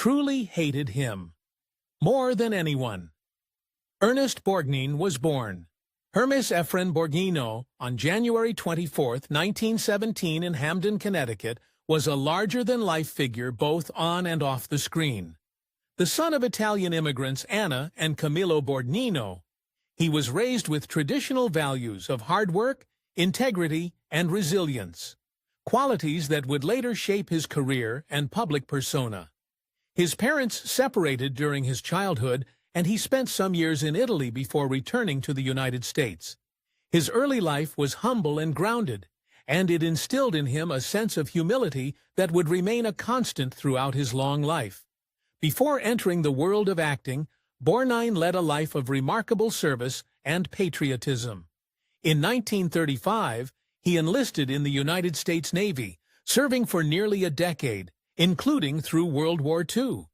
truly hated him more than anyone. Ernest Borgnine was born. Ernest Borgnine, on January 24, 1917 in Hamden, Connecticut, was a larger-than-life figure both on and off the screen. The son of Italian immigrants Anna and Camillo Borgnine, he was raised with traditional values of hard work, integrity, and resilience, qualities that would later shape his career and public persona. His parents separated during his childhood, and he spent some years in Italy before returning to the United States. His early life was humble and grounded, and it instilled in him a sense of humility that would remain a constant throughout his long life. Before entering the world of acting, Borgnine led a life of remarkable service and patriotism. In 1935, he enlisted in the United States Navy, serving for nearly a decade, including through World War II.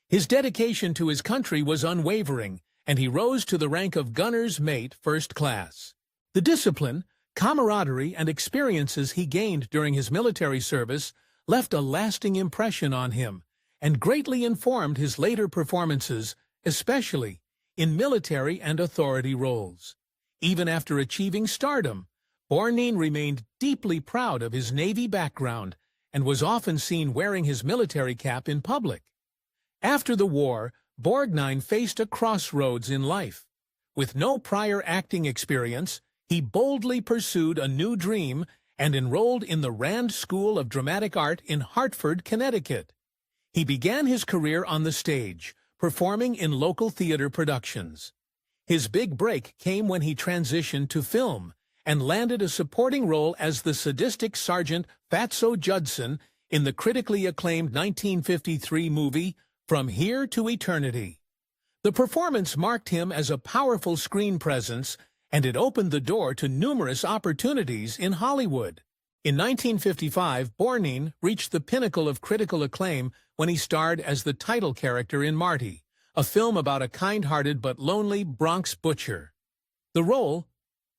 His dedication to his country was unwavering, and he rose to the rank of gunner's mate first class. The discipline, camaraderie, and experiences he gained during his military service left a lasting impression on him and greatly informed his later performances, especially in military and authority roles. Even after achieving stardom, Borgnine remained deeply proud of his Navy background and was often seen wearing his military cap in public. After the war, Borgnine faced a crossroads in life. With no prior acting experience, he boldly pursued a new dream and enrolled in the Rand School of Dramatic Art in Hartford, Connecticut. He began his career on the stage, performing in local theater productions. His big break came when he transitioned to film and landed a supporting role as the sadistic Sergeant Fatso Judson in the critically acclaimed 1953 movie From Here to Eternity. The performance marked him as a powerful screen presence, and it opened the door to numerous opportunities in Hollywood. In 1955, Borgnine reached the pinnacle of critical acclaim when he starred as the title character in Marty, a film about a kind-hearted but lonely Bronx butcher. The role,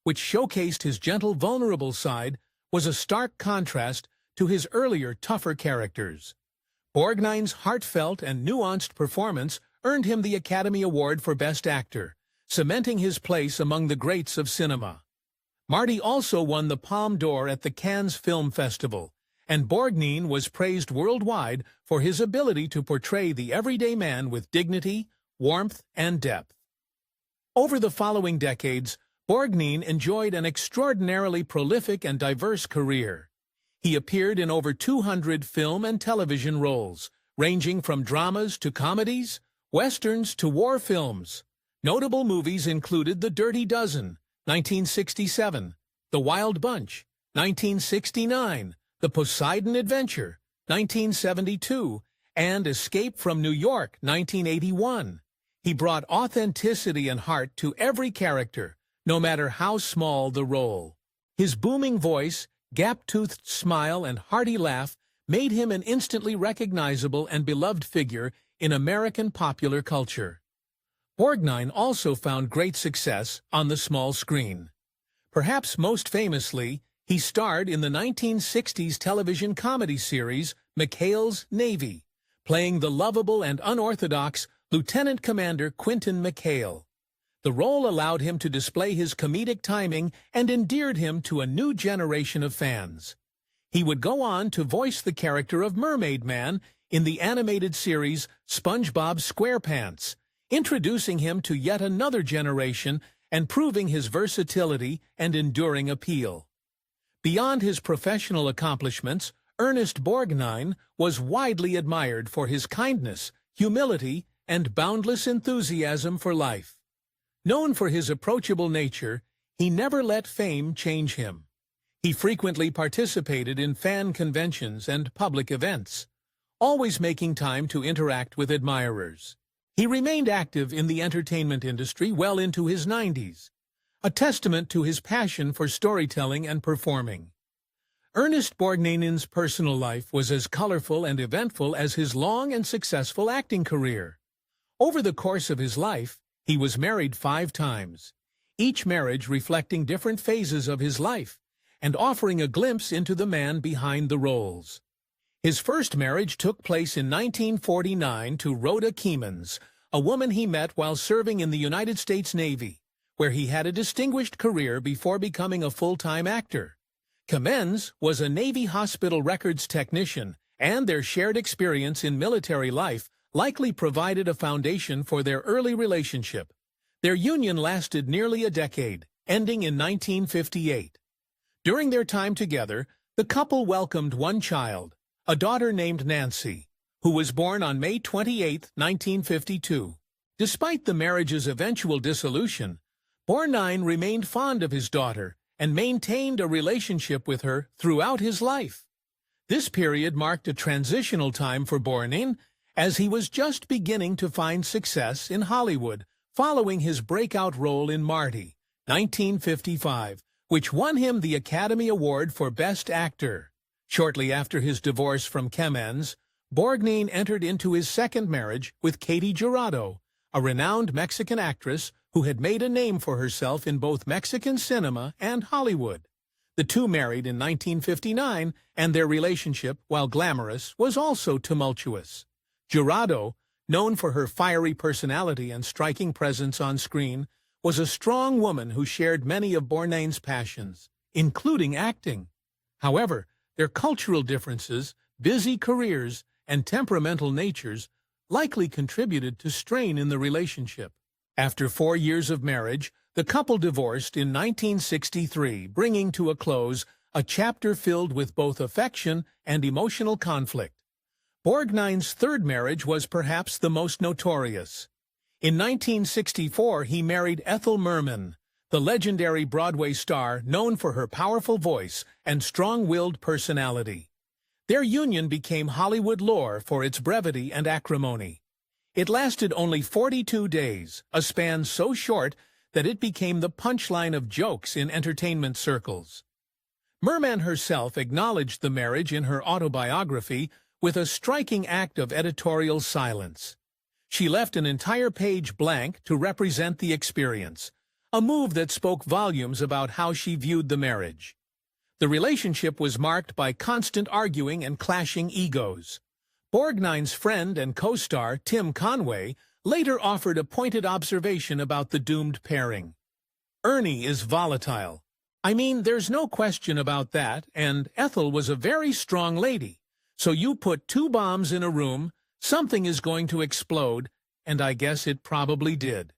which showcased his gentle, vulnerable side, was a stark contrast to his earlier, tougher characters. Borgnine's heartfelt and nuanced performance earned him the Academy Award for Best Actor, cementing his place among the greats of cinema. Marty also won the Palme d'Or at the Cannes Film Festival, and Borgnine was praised worldwide for his ability to portray the everyday man with dignity, warmth, and depth. Over the following decades, Borgnine enjoyed an extraordinarily prolific and diverse career. He appeared in over 200 film and television roles, ranging from dramas to comedies, westerns to war films. Notable movies included The Dirty Dozen, 1967, The Wild Bunch, 1969, The Poseidon Adventure, 1972, and Escape from New York, 1981. He brought authenticity and heart to every character, no matter how small the role. His booming voice, gap-toothed smile, and hearty laugh made him an instantly recognizable and beloved figure in American popular culture. Borgnine also found great success on the small screen. Perhaps most famously, he starred in the 1960s television comedy series McHale's Navy, playing the lovable and unorthodox Lieutenant Commander Quentin McHale. The role allowed him to display his comedic timing and endeared him to a new generation of fans. He would go on to voice the character of Mermaid Man in the animated series SpongeBob SquarePants, introducing him to yet another generation and proving his versatility and enduring appeal. Beyond his professional accomplishments, Ernest Borgnine was widely admired for his kindness, humility, and boundless enthusiasm for life. Known for his approachable nature, he never let fame change him. He frequently participated in fan conventions and public events, always making time to interact with admirers. He remained active in the entertainment industry well into his 90s, a testament to his passion for storytelling and performing. Ernest Borgnine's personal life was as colorful and eventful as his long and successful acting career. Over the course of his life, he was married 5 times, each marriage reflecting different phases of his life and offering a glimpse into the man behind the roles. His first marriage took place in 1949 to Rhoda Keemans, a woman he met while serving in the United States Navy, where he had a distinguished career before becoming a full-time actor. Keemans was a Navy hospital records technician, and their shared experience in military life likely provided a foundation for their early relationship. Their union lasted nearly a decade, ending in 1958. During their time together, the couple welcomed one child, a daughter named Nancy, who was born on May 28, 1952. Despite the marriage's eventual dissolution, Borgnine remained fond of his daughter and maintained a relationship with her throughout his life. This period marked a transitional time for Borgnine, as he was just beginning to find success in Hollywood following his breakout role in Marty, 1955, which won him the Academy Award for Best Actor. Shortly after his divorce from Keemans, Borgnine entered into his second marriage with Katie Jurado, a renowned Mexican actress who had made a name for herself in both Mexican cinema and Hollywood. The two married in 1959, and their relationship, while glamorous, was also tumultuous. Jurado, known for her fiery personality and striking presence on screen, was a strong woman who shared many of Borgnine's passions, including acting. However, their cultural differences, busy careers, and temperamental natures likely contributed to strain in the relationship. After 4 years of marriage, the couple divorced in 1963, bringing to a close a chapter filled with both affection and emotional conflict. Borgnine's third marriage was perhaps the most notorious. In 1964, he married Ethel Merman, the legendary Broadway star known for her powerful voice and strong-willed personality. Their union became Hollywood lore for its brevity and acrimony. It lasted only 42 days, a span so short that it became the punchline of jokes in entertainment circles. Merman herself acknowledged the marriage in her autobiography with a striking act of editorial silence. She left an entire page blank to represent the experience, a move that spoke volumes about how she viewed the marriage. The relationship was marked by constant arguing and clashing egos. Borgnine's friend and co-star, Tim Conway, later offered a pointed observation about the doomed pairing. "Ernie is volatile. I mean, there's no question about that, and Ethel was a very strong lady. So you put 2 bombs in a room, something is going to explode, and I guess it probably did."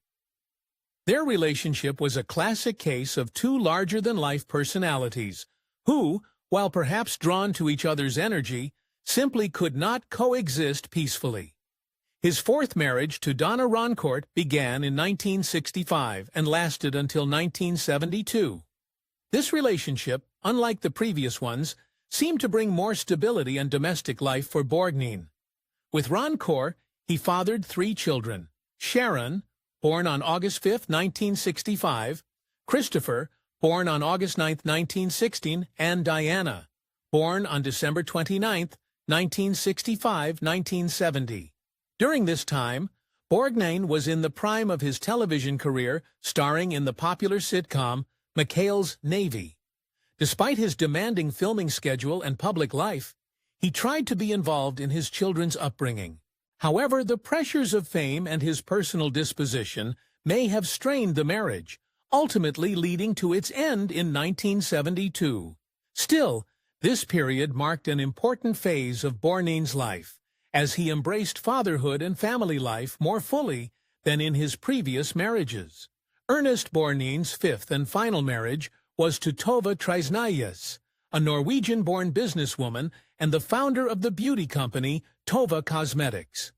Their relationship was a classic case of two larger-than-life personalities, who, while perhaps drawn to each other's energy, simply could not coexist peacefully. His fourth marriage to Donna Roncourt began in 1965 and lasted until 1972. This relationship, unlike the previous ones, seemed to bring more stability and domestic life for Borgnine. With Roncourt, he fathered 3 children: Sharon, born on August 5, 1965, Christopher, born on August 9, 1916, and Diana, born on December 29, 1965-1970. During this time, Borgnine was in the prime of his television career, starring in the popular sitcom McHale's Navy. Despite his demanding filming schedule and public life, he tried to be involved in his children's upbringing. However, the pressures of fame and his personal disposition may have strained the marriage, ultimately leading to its end in 1972. Still, this period marked an important phase of Borgnine's life, as he embraced fatherhood and family life more fully than in his previous marriages. Ernest Borgnine's fifth and final marriage was to Tove Treisnayes, a Norwegian-born businesswoman and the founder of the beauty company Tove Cosmetics.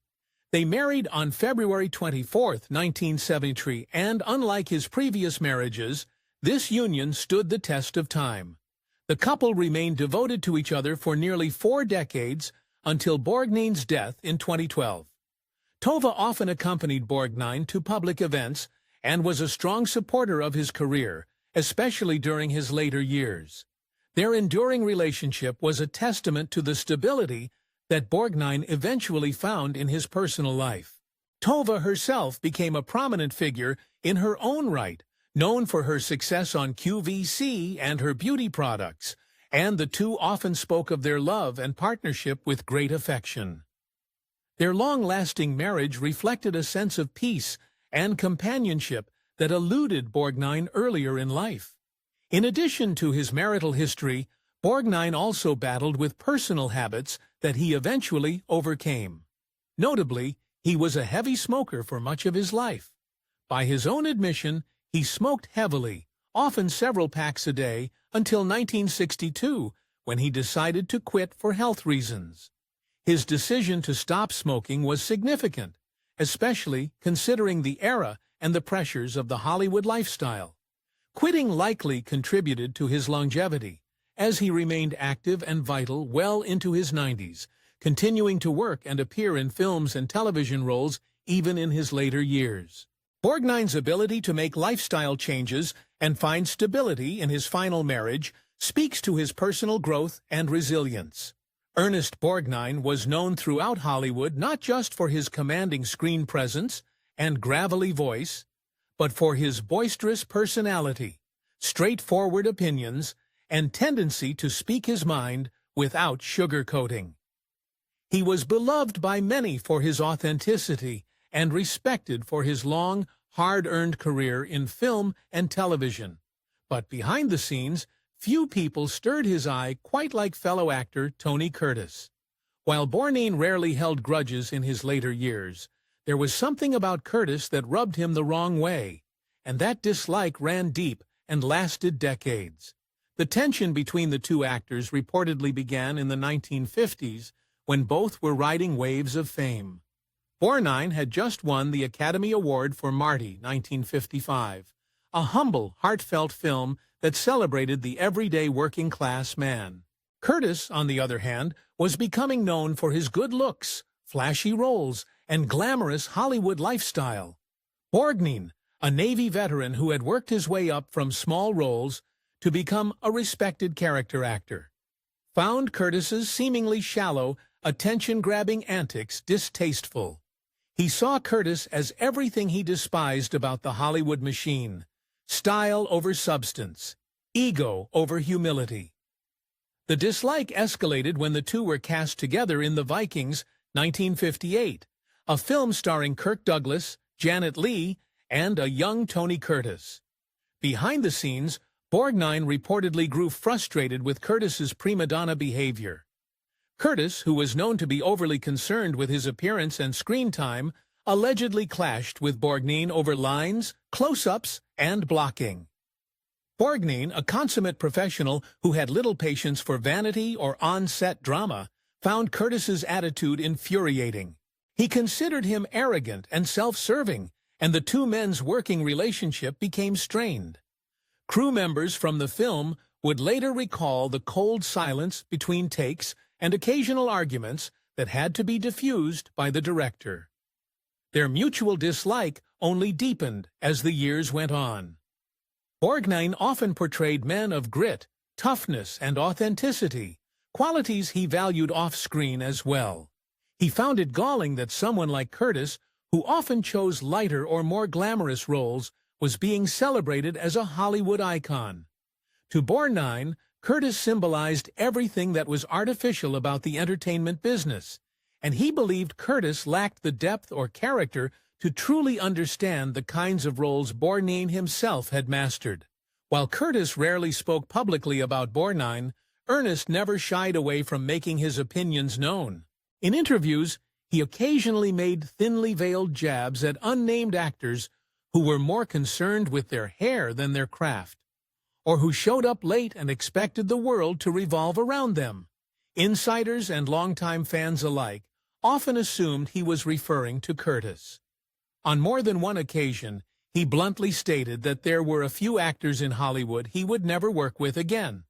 They married on February 24, 1973, and unlike his previous marriages, this union stood the test of time. The couple remained devoted to each other for nearly 4 decades until Borgnine's death in 2012. Tove often accompanied Borgnine to public events and was a strong supporter of his career, especially during his later years. Their enduring relationship was a testament to the stability that Borgnine eventually found in his personal life. Tove herself became a prominent figure in her own right, known for her success on QVC and her beauty products, and the two often spoke of their love and partnership with great affection. Their long-lasting marriage reflected a sense of peace and companionship that eluded Borgnine earlier in life. In addition to his marital history, Borgnine also battled with personal habits that he eventually overcame. Notably, he was a heavy smoker for much of his life. By his own admission, he smoked heavily, often several packs a day, until 1962, when he decided to quit for health reasons. His decision to stop smoking was significant, especially considering the era and the pressures of the Hollywood lifestyle. Quitting likely contributed to his longevity, as he remained active and vital well into his 90s, continuing to work and appear in films and television roles even in his later years. Borgnine's ability to make lifestyle changes and find stability in his final marriage speaks to his personal growth and resilience. Ernest Borgnine was known throughout Hollywood not just for his commanding screen presence and gravelly voice, but for his boisterous personality, straightforward opinions, and tendency to speak his mind without sugarcoating. He was beloved by many for his authenticity and respected for his long, hard-earned career in film and television. But behind the scenes, few people stirred his eye quite like fellow actor Tony Curtis. While Borgnine rarely held grudges in his later years, there was something about Curtis that rubbed him the wrong way, and that dislike ran deep and lasted decades. The tension between the two actors reportedly began in the 1950s, when both were riding waves of fame. Borgnine had just won the Academy Award for Marty, 1955, a humble, heartfelt film that celebrated the everyday working-class man. Curtis, on the other hand, was becoming known for his good looks, flashy roles, and glamorous Hollywood lifestyle. Borgnine, a Navy veteran who had worked his way up from small roles to become a respected character actor, found Curtis's seemingly shallow, attention-grabbing antics distasteful. He saw Curtis as everything he despised about the Hollywood machine: style over substance, ego over humility. The dislike escalated when the two were cast together in The Vikings, 1958, a film starring Kirk Douglas, Janet Leigh, and a young Tony Curtis. Behind the scenes, Borgnine reportedly grew frustrated with Curtis's prima donna behavior. Curtis, who was known to be overly concerned with his appearance and screen time, allegedly clashed with Borgnine over lines, close-ups, and blocking. Borgnine, a consummate professional who had little patience for vanity or on-set drama, found Curtis's attitude infuriating. He considered him arrogant and self-serving, and the two men's working relationship became strained. Crew members from the film would later recall the cold silence between takes and occasional arguments that had to be diffused by the director. Their mutual dislike only deepened as the years went on. Borgnine often portrayed men of grit, toughness, and authenticity, qualities he valued off-screen as well. He found it galling that someone like Curtis, who often chose lighter or more glamorous roles, was being celebrated as a Hollywood icon. To Borgnine, Curtis symbolized everything that was artificial about the entertainment business, and he believed Curtis lacked the depth or character to truly understand the kinds of roles Borgnine himself had mastered. While Curtis rarely spoke publicly about Borgnine, Ernest never shied away from making his opinions known. In interviews, he occasionally made thinly veiled jabs at unnamed actors who were more concerned with their hair than their craft, or who showed up late and expected the world to revolve around them. Insiders and longtime fans alike often assumed he was referring to Curtis. On more than one occasion, he bluntly stated that there were a few actors in Hollywood he would never work with again.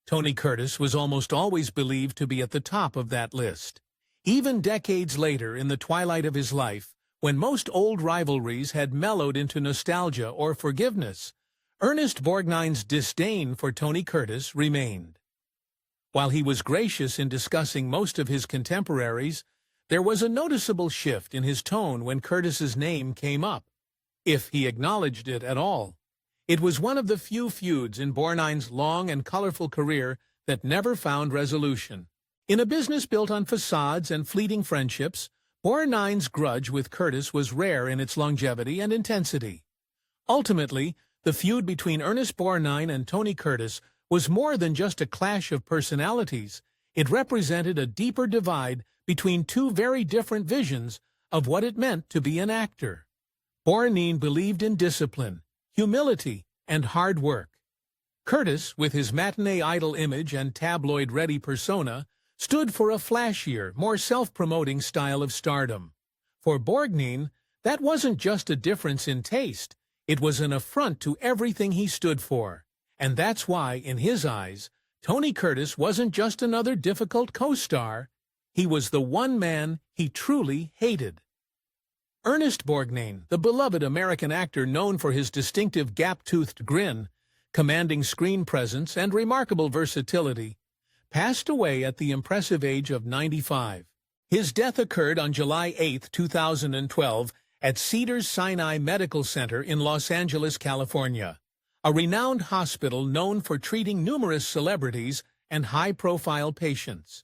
Tony Curtis was almost always believed to be at the top of that list. Even decades later, in the twilight of his life, when most old rivalries had mellowed into nostalgia or forgiveness, Ernest Borgnine's disdain for Tony Curtis remained. While he was gracious in discussing most of his contemporaries, there was a noticeable shift in his tone when Curtis's name came up, if he acknowledged it at all. It was one of the few feuds in Borgnine's long and colorful career that never found resolution. In a business built on facades and fleeting friendships, Borgnine's grudge with Curtis was rare in its longevity and intensity. Ultimately, the feud between Ernest Borgnine and Tony Curtis was more than just a clash of personalities. It represented a deeper divide between two very different visions of what it meant to be an actor. Borgnine believed in discipline, humility, and hard work. Curtis, with his matinee idol image and tabloid-ready persona, stood for a flashier, more self-promoting style of stardom. For Borgnine, that wasn't just a difference in taste, it was an affront to everything he stood for. And that's why, in his eyes, Tony Curtis wasn't just another difficult co-star, he was the one man he truly hated. Ernest Borgnine, the beloved American actor known for his distinctive gap-toothed grin, commanding screen presence, and remarkable versatility, passed away at the impressive age of 95. His death occurred on July 8, 2012, at Cedars-Sinai Medical Center in Los Angeles, California, a renowned hospital known for treating numerous celebrities and high-profile patients.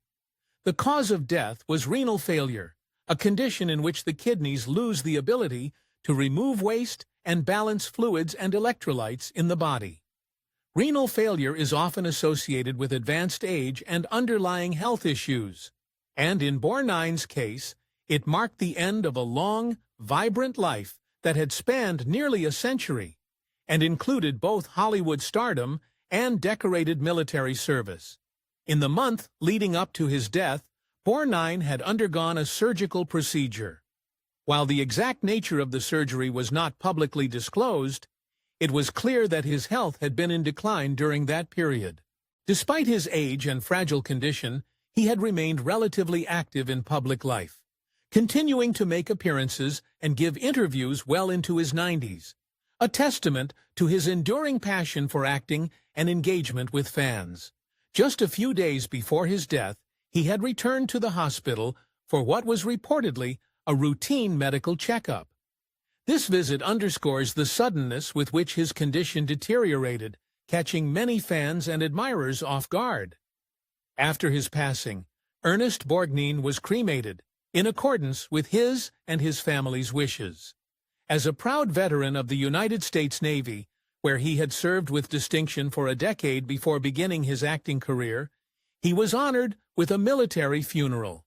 The cause of death was renal failure, a condition in which the kidneys lose the ability to remove waste and balance fluids and electrolytes in the body. Renal failure is often associated with advanced age and underlying health issues, and in Borgnine's case, it marked the end of a long, vibrant life that had spanned nearly a century and included both Hollywood stardom and decorated military service. In the month leading up to his death, Borgnine had undergone a surgical procedure. While the exact nature of the surgery was not publicly disclosed, it was clear that his health had been in decline during that period. Despite his age and fragile condition, he had remained relatively active in public life, continuing to make appearances and give interviews well into his 90s, a testament to his enduring passion for acting and engagement with fans. Just a few days before his death, he had returned to the hospital for what was reportedly a routine medical checkup. This visit underscores the suddenness with which his condition deteriorated, catching many fans and admirers off guard. After his passing, Ernest Borgnine was cremated, in accordance with his and his family's wishes. As a proud veteran of the United States Navy, where he had served with distinction for a decade before beginning his acting career, he was honored with a military funeral.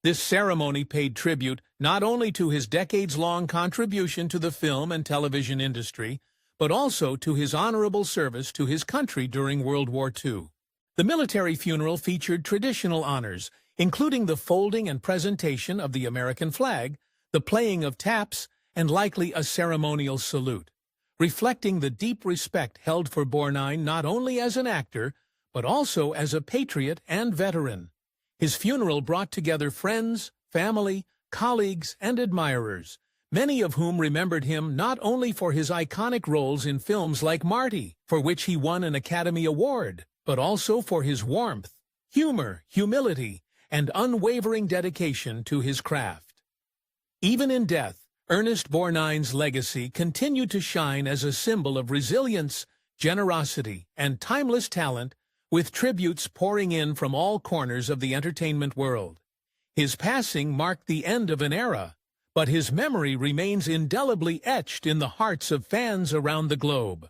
This ceremony paid tribute not only to his decades-long contribution to the film and television industry, but also to his honorable service to his country during World War II. The military funeral featured traditional honors, including the folding and presentation of the American flag, the playing of taps, and likely a ceremonial salute, reflecting the deep respect held for Borgnine not only as an actor, but also as a patriot and veteran. His funeral brought together friends, family, colleagues, and admirers, many of whom remembered him not only for his iconic roles in films like Marty, for which he won an Academy Award, but also for his warmth, humor, humility, and unwavering dedication to his craft. Even in death, Ernest Borgnine's legacy continued to shine as a symbol of resilience, generosity, and timeless talent, with tributes pouring in from all corners of the entertainment world. His passing marked the end of an era, but his memory remains indelibly etched in the hearts of fans around the globe.